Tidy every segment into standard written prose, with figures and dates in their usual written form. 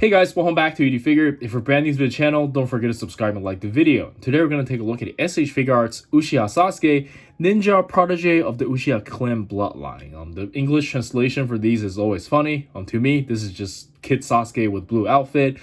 Hey guys, welcome back to Figure. If you're brand new to the channel, don't forget to subscribe and like the video. Today we're going to take a look at the S.H.Figuarts Uchiha Sasuke, ninja protege of the Uchiha clan bloodline. The English translation for these is always funny. To me, this is just Kid Sasuke with blue outfit.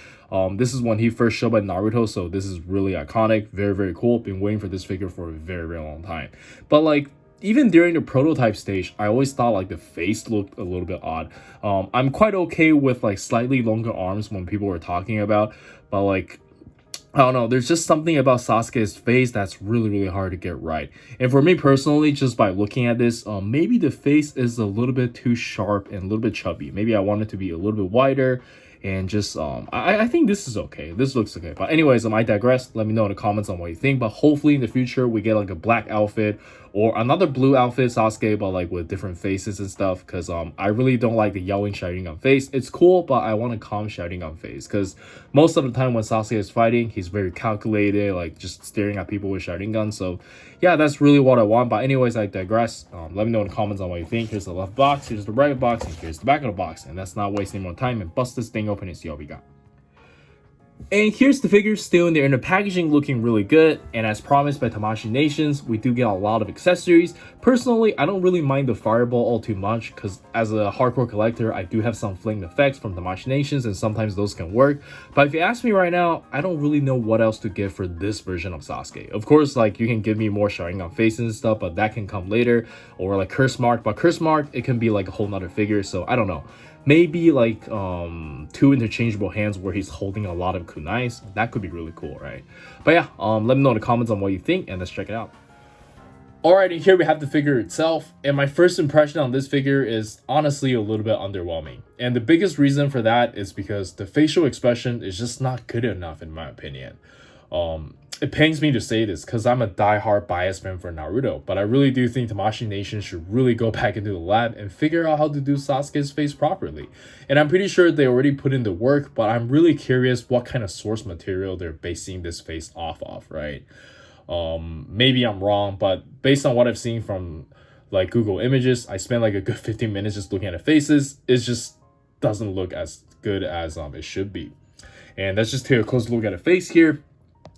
This is when he first showed by Naruto, so this is really iconic. Very, very cool. Been waiting for this figure for a very, very long time. But like, even during the prototype stage, I always thought like the face looked a little bit odd. I'm quite okay with like slightly longer arms when people were talking about, but like, I don't know, there's just something about Sasuke's face that's really, really hard to get right. And for me personally, just by looking at this, maybe the face is a little bit too sharp and a little bit chubby. Maybe I want it to be a little bit wider. And just I think this is okay. This looks okay. But anyways, I digress. Let me know in the comments on what you think. But hopefully in the future we get like a black outfit or another blue outfit Sasuke, but like with different faces and stuff. Because I really don't like the yelling Sharingan face. It's cool, but I want a calm Sharingan face. Because most of the time when Sasuke is fighting, he's very calculated, like just staring at people with Sharingan. So yeah, that's really what I want. But anyways, I digress. Let me know in the comments on what you think. Here's the left box, here's the right box, and here's the back of the box. And that's not wasting more time, and bust this thing open and see what we got. And here's the figure still in the inner packaging, looking really good. And as promised by Tamashii Nations, we do get a lot of accessories. Personally, I don't really mind the fireball all too much, because as a hardcore collector, I do have some fling effects from Tamashii Nations, and sometimes those can work. But if you ask me right now, I don't really know what else to give for this version of Sasuke. Of course, like, you can give me more Sharingan faces and stuff, but that can come later. Or like Curse Mark, but Curse Mark, it can be like a whole nother figure, so I don't know. Maybe like two interchangeable hands where he's holding a lot of kunais. That could be really cool, right? But yeah, let me know in the comments on what you think, and let's check it out. Alright, and here we have the figure itself, and my first impression on this figure is honestly a little bit underwhelming. And the biggest reason for that is because the facial expression is just not good enough in my opinion. It pains me to say this because I'm a die-hard bias fan for Naruto, but I really do think Tamashii Nation should really go back into the lab and figure out how to do Sasuke's face properly. And I'm pretty sure they already put in the work, but I'm really curious what kind of source material they're basing this face off of, right? Maybe I'm wrong, but based on what I've seen from like Google Images, I spent like a good 15 minutes just looking at the faces. It just doesn't look as good as it should be. And let's just take a close look at the face here,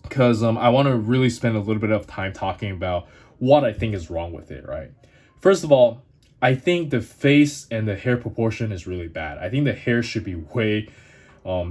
because I want to really spend a little bit of time talking about what I think is wrong with it, right? First of all, I think the face and the hair proportion is really bad. I think the hair should be way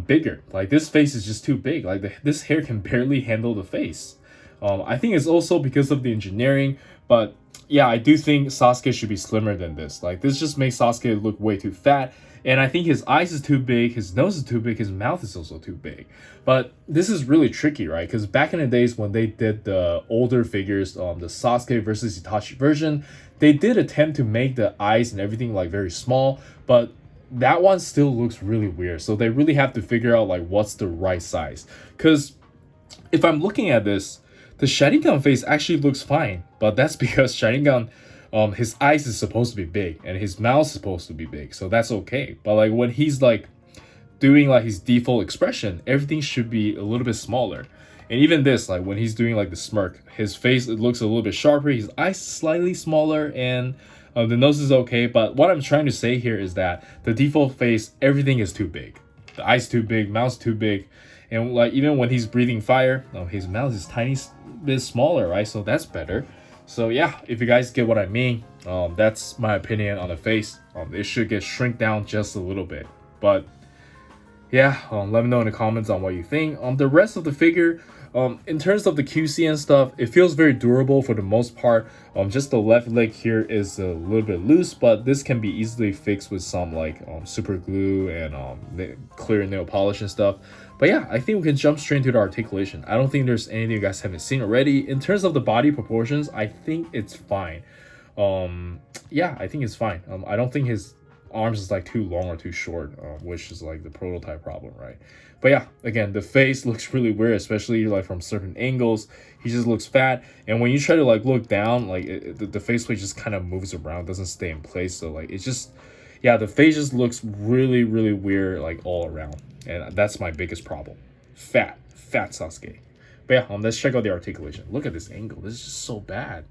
bigger. Like, this face is just too big. Like, this hair can barely handle the face. I think it's also because of the engineering, but yeah, I do think Sasuke should be slimmer than this. Like, this just makes Sasuke look way too fat. And I think his eyes is too big, his nose is too big, his mouth is also too big. But this is really tricky, right? Because back in the days when they did the older figures, the Sasuke versus Itachi version, they did attempt to make the eyes and everything like very small, but that one still looks really weird. So they really have to figure out like what's the right size. Because if I'm looking at this, the Sharingan face actually looks fine, but that's because Sharingan, his eyes is supposed to be big and his mouth is supposed to be big, so that's okay. But like when he's like doing like his default expression, everything should be a little bit smaller. And even this, like when he's doing like the smirk, his face, it looks a little bit sharper, his eyes slightly smaller, and the nose is okay. But what I'm trying to say here is that the default face, everything is too big. The eyes too big, mouth's too big, and like even when he's breathing fire, his mouth is tiny bit smaller, right? So that's better. So yeah, if you guys get what I mean, that's my opinion on the face. It should get shrink down just a little bit. But yeah, let me know in the comments on what you think. The rest of the figure, in terms of the QC and stuff, it feels very durable for the most part. Just the left leg here is a little bit loose, but this can be easily fixed with some like super glue and clear nail polish and stuff. But yeah, I think we can jump straight into the articulation. I don't think there's anything you guys haven't seen already. In terms of the body proportions, I think it's fine. Yeah, I think it's fine. I don't think his arms is like too long or too short, which is like the prototype problem, right? But yeah, again, the face looks really weird, especially like from certain angles. He just looks fat, and when you try to like look down, like the faceplate just kind of moves around, doesn't stay in place. So like it's just, yeah, the face just looks really, really weird like all around, and that's my biggest problem. Fat Sasuke. But yeah, let's check out the articulation. Look at this angle. This is just so bad.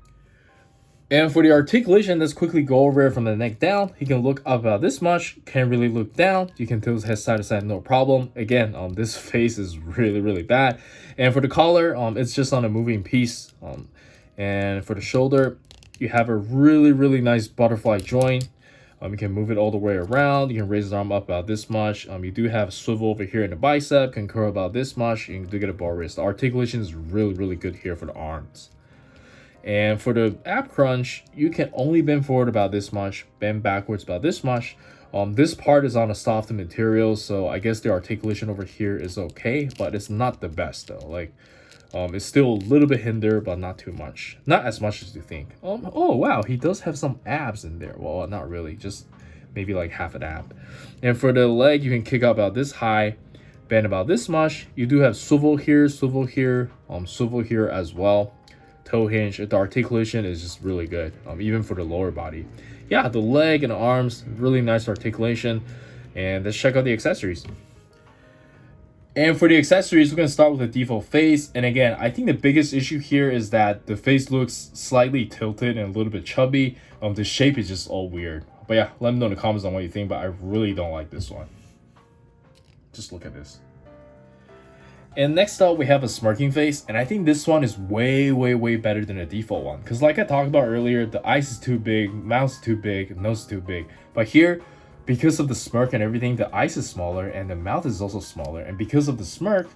And for the articulation, let's quickly go over it from the neck down. He can look up about this much, can't really look down. You can tilt his head side to side, no problem. Again, this face is really bad. And for the collar, it's just on a moving piece. And for the shoulder, you have a really nice butterfly joint. You can move it all the way around. You can raise his arm up about this much. You do have swivel over here in the bicep, can curl about this much. You do get a bar wrist. The articulation is really good here for the arms. And for the ab crunch, you can only bend forward about this much, bend backwards about this much. This part is on a softer material, so I guess the articulation over here is okay, but it's not the best though. Like, it's still a little bit hindered, but not too much. Not as much as you think. Oh wow, he does have some abs in there. Well, not really, just maybe like half an ab. And for the leg, you can kick up about this high, bend about this much. You do have swivel here, swivel here as well. Toe hinge. The articulation is just really good, even for the lower body. Yeah, the leg and the arms, really nice articulation. And let's check out the accessories. And for the accessories, we're going to start with the default face. And again, I think the biggest issue here is that the face looks slightly tilted and a little bit chubby. The shape is just all weird. But yeah, let me know in the comments on what you think, but I really don't like this one. Just look at this. And next up, we have a smirking face, and I think this one is way better than the default one. Because like I talked about earlier, the eyes is too big, mouth is too big, nose is too big. But here, because of the smirk and everything, the eyes is smaller, and the mouth is also smaller. And because of the smirk,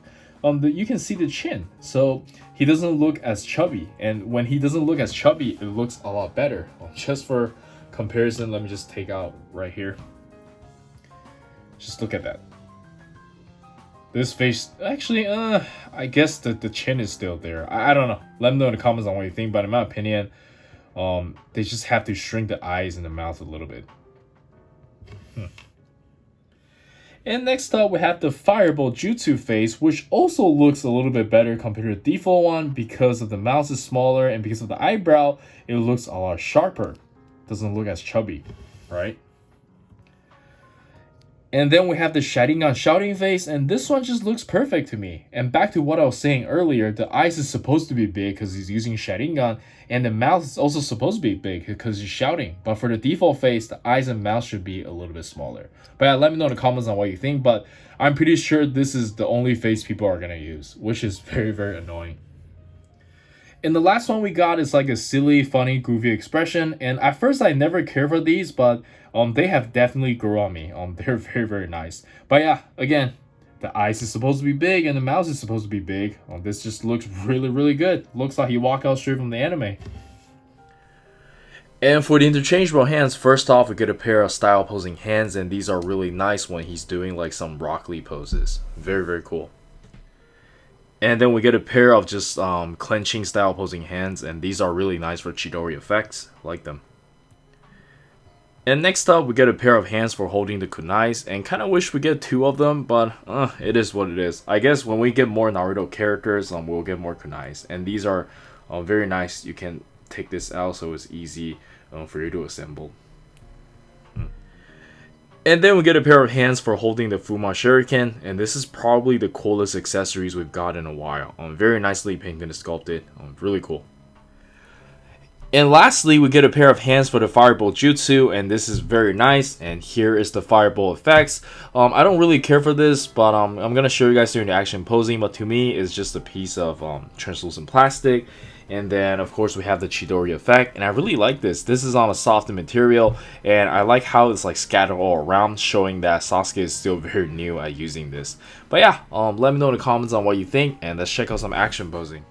you can see the chin. So he doesn't look as chubby. And when he doesn't look as chubby, it looks a lot better. Just for comparison, let me just take out right here. Just look at that. This face, actually, I guess the chin is still there. I don't know. Let me know in the comments on what you think. But in my opinion, they just have to shrink the eyes and the mouth a little bit. And next up, we have the Fireball Jutsu face, which also looks a little bit better compared to the default one because of the mouth is smaller and because of the eyebrow, it looks a lot sharper. Doesn't look as chubby, right? And then we have the Sharingan shouting face, and this one just looks perfect to me. And back to what I was saying earlier, the eyes is supposed to be big because he's using Sharingan, and the mouth is also supposed to be big because he's shouting. But for the default face, the eyes and mouth should be a little bit smaller. But yeah, let me know in the comments on what you think, but I'm pretty sure this is the only face people are going to use, which is very annoying. And the last one we got is like a silly, funny, goofy expression. And at first I never cared for these, but they have definitely grown on me. They're very nice. But yeah, again, the eyes is supposed to be big and the mouth is supposed to be big. This just looks really good. Looks like he walked out straight from the anime. And for the interchangeable hands, first off, we get a pair of style posing hands, and these are really nice when he's doing like some Rock Lee poses. Very cool. And then we get a pair of just clenching style posing hands, and these are really nice for Chidori effects. I like them. And next up, we get a pair of hands for holding the kunais, and kind of wish we get two of them, but it is what it is. I guess when we get more Naruto characters, we'll get more kunais, and these are very nice. You can take this out, so it's easy for you to assemble. And then we get a pair of hands for holding the Fuma Shuriken, and this is probably the coolest accessories we've got in a while. Very nicely painted and sculpted, really cool. And lastly, we get a pair of hands for the Fireball Jutsu, and this is very nice. And here is the Fireball effects. I don't really care for this, but I'm going to show you guys during the action posing, but to me, it's just a piece of translucent plastic. And then, of course, we have the Chidori effect, and I really like this. This is on a softer material, and I like how it's like scattered all around, showing that Sasuke is still very new at using this. But yeah, let me know in the comments on what you think, and let's check out some action posing.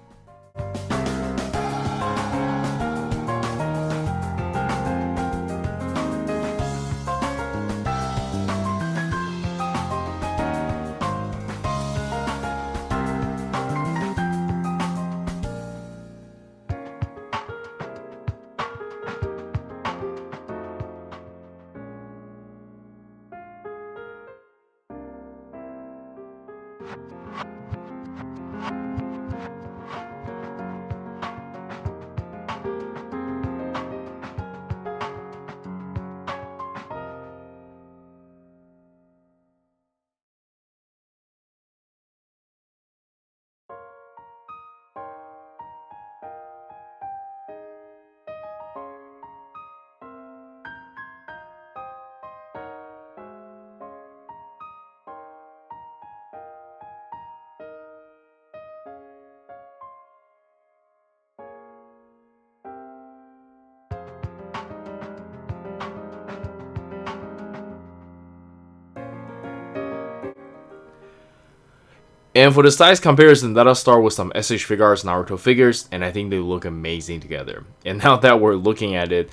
And for the size comparison, let us start with some S.H.Figuarts Naruto figures, and I think they look amazing together. And now that we're looking at it,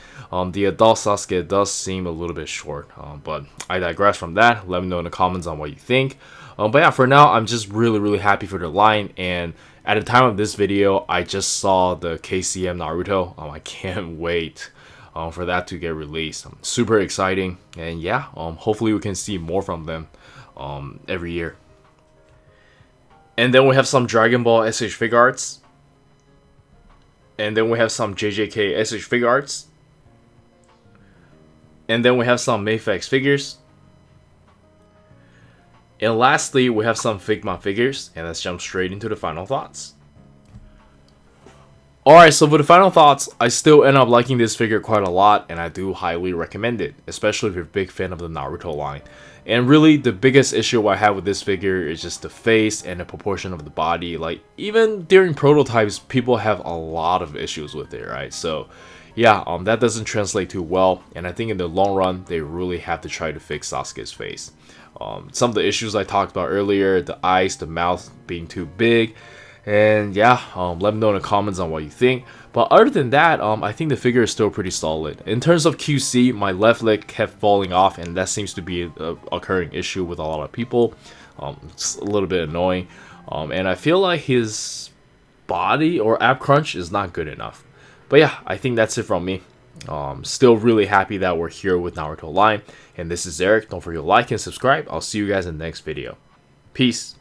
the adult Sasuke does seem a little bit short, but I digress from that. Let me know in the comments on what you think. But yeah, for now, I'm just really happy for the line, and at the time of this video, I just saw the KCM Naruto. I can't wait for that to get released. Super exciting, and yeah, hopefully we can see more from them every year. And then we have some Dragon Ball S.H.Figuarts. And then we have some JJK S.H.Figuarts. And then we have some Mayfix figures. And lastly, we have some Figma figures. And let's jump straight into the final thoughts. Alright, so for the final thoughts, I still end up liking this figure quite a lot, and I do highly recommend it, especially if you're a big fan of the Naruto line. And really, the biggest issue I have with this figure is just the face and the proportion of the body. Like, even during prototypes, people have a lot of issues with it, right? So, yeah, that doesn't translate too well, and I think in the long run, they really have to try to fix Sasuke's face. Some of the issues I talked about earlier, the eyes, the mouth being too big, and yeah, let me know in the comments on what you think. But other than that, I think the figure is still pretty solid. In terms of QC, my left leg kept falling off, and that seems to be a occurring issue with a lot of people. It's a little bit annoying. And I feel like his body or ab crunch is not good enough. But yeah, I think that's it from me. Still really happy that we're here with Naruto Line. And this is Eric. Don't forget to like and subscribe. I'll see you guys in the next video. Peace.